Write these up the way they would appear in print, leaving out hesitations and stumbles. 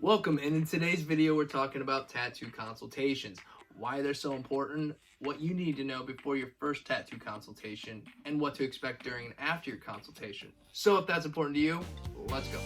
Welcome, and in today's video we're talking about tattoo consultations, why they're so important, what you need to know before your first tattoo consultation, and what to expect during and after your consultation. So if that's important to you, let's go.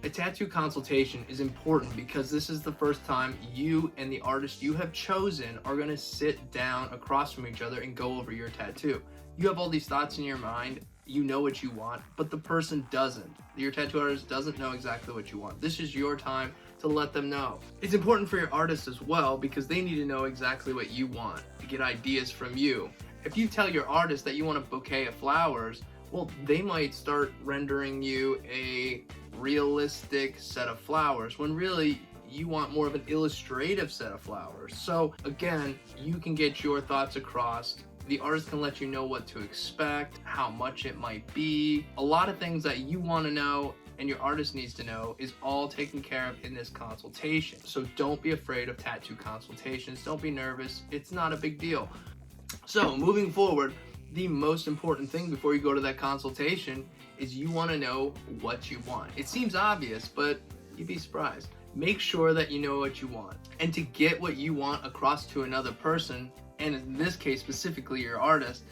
A tattoo consultation is important because this is the first time you and the artist you have chosen are going to sit down across from each other and go over your tattoo. You have all these thoughts in your mind, you know what you want, but the person doesn't. Your tattoo artist doesn't know exactly what you want. This is your time to let them know. It's important for your artist as well because they need to know exactly what you want to get ideas from you. If you tell your artist that you want a bouquet of flowers, well, they might start rendering you a realistic set of flowers when really you want more of an illustrative set of flowers. So again, you can get your thoughts across. The artist can let you know what to expect, how much it might be. A lot of things that you want to know and your artist needs to know is all taken care of in this consultation. So don't be afraid of tattoo consultations. Don't be nervous. It's not a big deal. So moving forward, the most important thing before you go to that consultation is you want to know what you want. It seems obvious, but you'd be surprised. Make sure that you know what you want. And to get what you want across to another person, and in this case specifically your artist,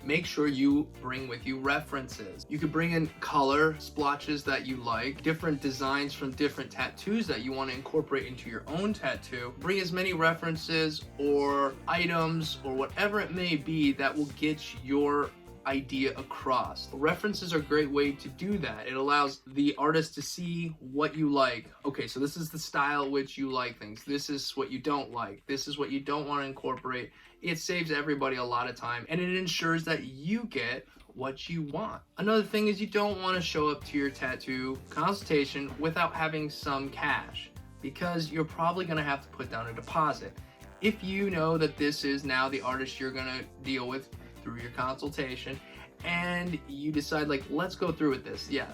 make sure you bring with you references. You could bring in color splotches that you like, different designs from different tattoos that you want to incorporate into your own tattoo. Bring as many references or items or whatever it may be that will get your idea across. References are a great way to do that. It allows the artist to see what you like. Okay, so this is the style which you like things. This is what you don't like. This is what you don't want to incorporate. It saves everybody a lot of time and it ensures that you get what you want. Another thing is you don't want to show up to your tattoo consultation without having some cash because you're probably going to have to put down a deposit. If you know that this is now the artist you're going to deal with through your consultation and you decide like, let's go through with this. Yeah,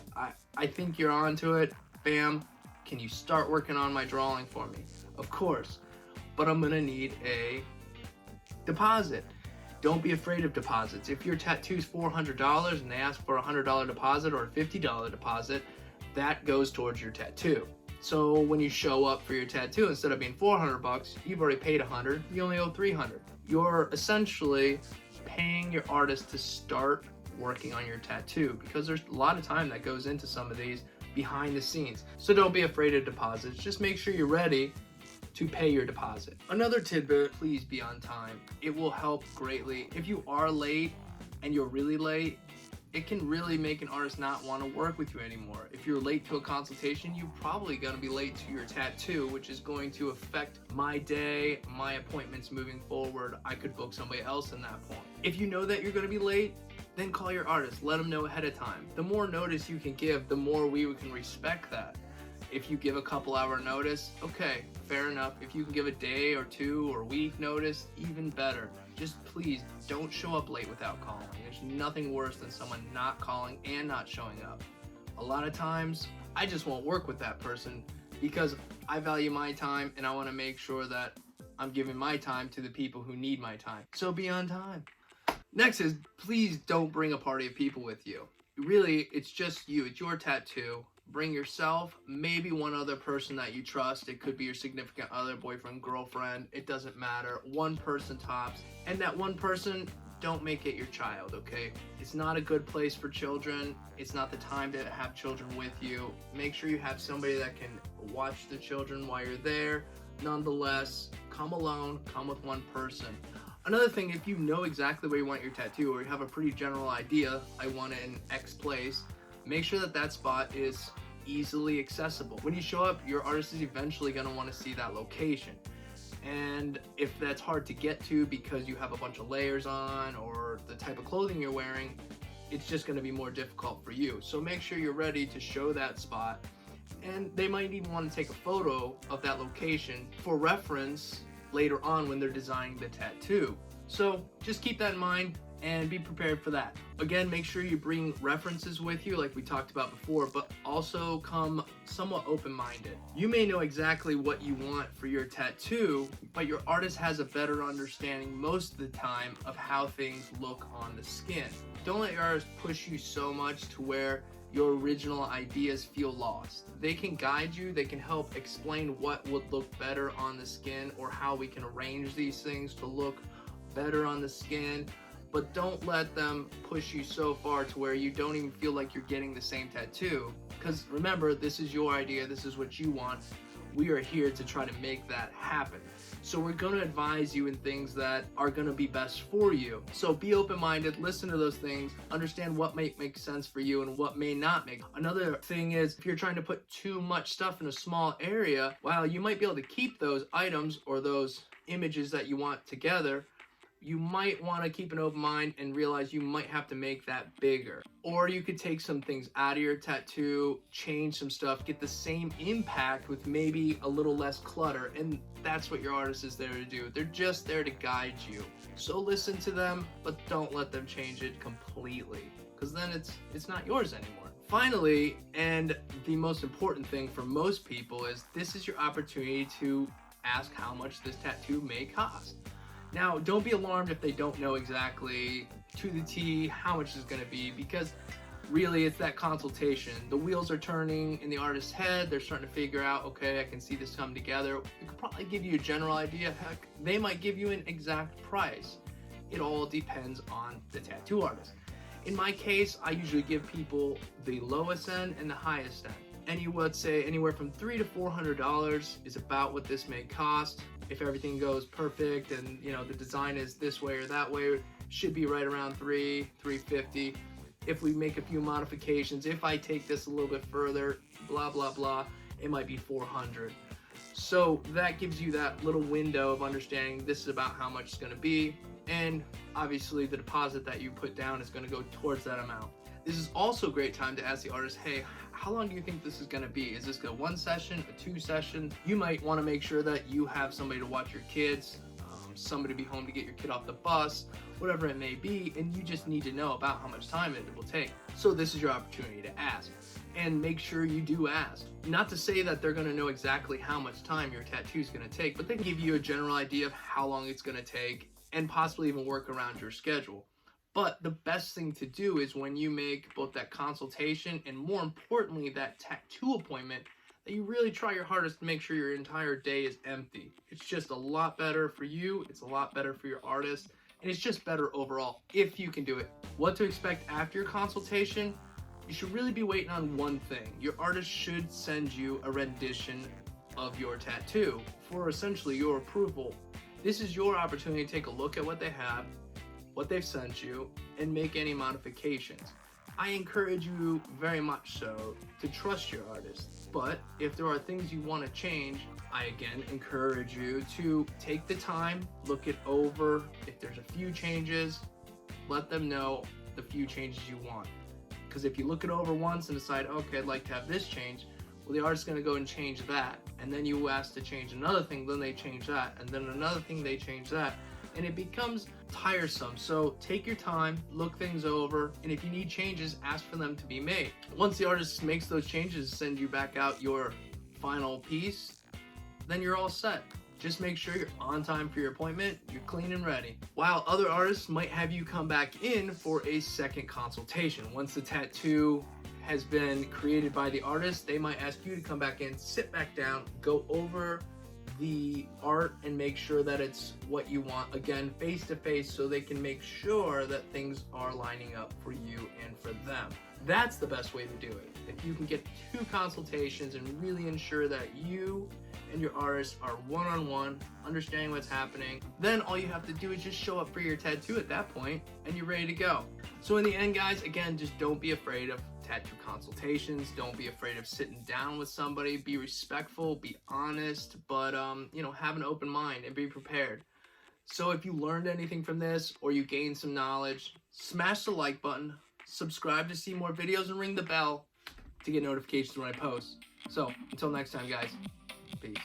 I think you're onto it. Bam. Can you start working on my drawing for me? Of course, but I'm gonna need a deposit. Don't be afraid of deposits. If your tattoo's $400 and they ask for a $100 deposit or a $50 deposit, that goes towards your tattoo. So when you show up for your tattoo, instead of being $400, you've already paid $100, you only owe $300. You're essentially paying your artist to start working on your tattoo because there's a lot of time that goes into some of these behind the scenes. So don't be afraid of deposits. Just make sure you're ready to pay your deposit. Another tidbit, please be on time. It will help greatly. If you are late and you're really late, it can really make an artist not want to work with you anymore. If you're late to a consultation, you're probably going to be late to your tattoo, which is going to affect my day, my appointments moving forward. I could book somebody else in that point. If you know that you're going to be late, then call your artist. Let them know ahead of time. The more notice you can give, the more we can respect that. If you give a couple hour notice, okay, fair enough. If you can give a day or two or week notice, even better. Just please don't show up late without calling. There's nothing worse than someone not calling and not showing up. A lot of times, I just won't work with that person because I value my time and I want to make sure that I'm giving my time to the people who need my time. So be on time. Next is, please don't bring a party of people with you. Really, it's just you. It's your tattoo. Bring yourself, maybe one other person that you trust. It could be your significant other, boyfriend, girlfriend. It doesn't matter. One person tops. And that one person, don't make it your child, okay? It's not a good place for children. It's not the time to have children with you. Make sure you have somebody that can watch the children while you're there. Nonetheless, come alone, come with one person. Another thing, if you know exactly where you want your tattoo or you have a pretty general idea, I want it in X place, make sure that that spot is easily accessible. When you show up, your artist is eventually going to want to see that location. And if that's hard to get to because you have a bunch of layers on or the type of clothing you're wearing, it's just going to be more difficult for you. So make sure you're ready to show that spot. And they might even want to take a photo of that location for reference later on when they're designing the tattoo. So just keep that in mind and be prepared for that. Again, make sure you bring references with you like we talked about before, but also come somewhat open-minded. You may know exactly what you want for your tattoo, but your artist has a better understanding most of the time of how things look on the skin. Don't let your artist push you so much to where your original ideas feel lost. They can guide you, they can help explain what would look better on the skin or how we can arrange these things to look better on the skin, but don't let them push you so far to where you don't even feel like you're getting the same tattoo. Because remember, this is your idea, this is what you want. We are here to try to make that happen. So we're going to advise you in things that are going to be best for you. So be open-minded, listen to those things, understand what may make sense for you and what may not make. Another thing is, if you're trying to put too much stuff in a small area, while you might be able to keep those items or those images that you want together, you might want to keep an open mind and realize you might have to make that bigger. Or you could take some things out of your tattoo, change some stuff, get the same impact with maybe a little less clutter, and that's what your artist is there to do. They're just there to guide you. So listen to them, but don't let them change it completely, because then it's not yours anymore. Finally, and the most important thing for most people, is this is your opportunity to ask how much this tattoo may cost. Now, don't be alarmed if they don't know exactly to the T how much it's going to be, because really it's that consultation. The wheels are turning in the artist's head. They're starting to figure out, okay, I can see this come together. It could probably give you a general idea. Heck, they might give you an exact price. It all depends on the tattoo artist. In my case, I usually give people the lowest end and the highest end. Let's say anywhere from $300 to $400 is about what this may cost. If everything goes perfect and the design is this way or that way, it should be right around $350. If we make a few modifications, if I take this a little bit further, blah blah blah, it might be $400. So that gives you that little window of understanding this is about how much it's going to be, and obviously the deposit that you put down is going to go towards that amount. This is also a great time to ask the artist, hey, how long do you think this is going to be? Is this a 1 session, a 2 session? You might want to make sure that you have somebody to watch your kids, somebody to be home to get your kid off the bus, whatever it may be, and you just need to know about how much time it will take. So this is your opportunity to ask, and make sure you do ask. Not to say that they're going to know exactly how much time your tattoo is going to take, but they can give you a general idea of how long it's going to take and possibly even work around your schedule. But the best thing to do is when you make both that consultation and, more importantly, that tattoo appointment, that you really try your hardest to make sure your entire day is empty. It's just a lot better for you, it's a lot better for your artist, and it's just better overall if you can do it. What to expect after your consultation? You should really be waiting on one thing. Your artist should send you a rendition of your tattoo for essentially your approval. This is your opportunity to take a look at what they have, what they've sent you, and make any modifications. I encourage you very much so to trust your artist, but if there are things you want to change, I again encourage you to take the time, look it over. If there's a few changes, let them know the few changes you want. Because if you look it over once and decide, okay, I'd like to have this change, well, the artist's going to go and change that, and then you ask to change another thing, then they change that, and then another thing, they change that, and it becomes tiresome. So take your time, look things over, and if you need changes, ask for them to be made. Once the artist makes those changes, send you back out your final piece, then you're all set. Just make sure you're on time for your appointment, you're clean and ready. While other artists might have you come back in for a second consultation. Once the tattoo has been created by the artist, they might ask you to come back in, sit back down, go over the art and make sure that it's what you want, again, face to face, so they can make sure that things are lining up for you and for them. That's the best way to do it. If you can get 2 consultations and really ensure that you and your artist are one-on-one, understanding what's happening, then all you have to do is just show up for your tattoo at that point and you're ready to go. So in the end, guys, again, just don't be afraid of tattoo consultations. Don't be afraid of sitting down with somebody. Be respectful, be honest, but have an open mind and be prepared. So if you learned anything from this or you gained some knowledge, smash the like button, subscribe to see more videos, and ring the bell to get notifications when I post. So until next time, guys, peace.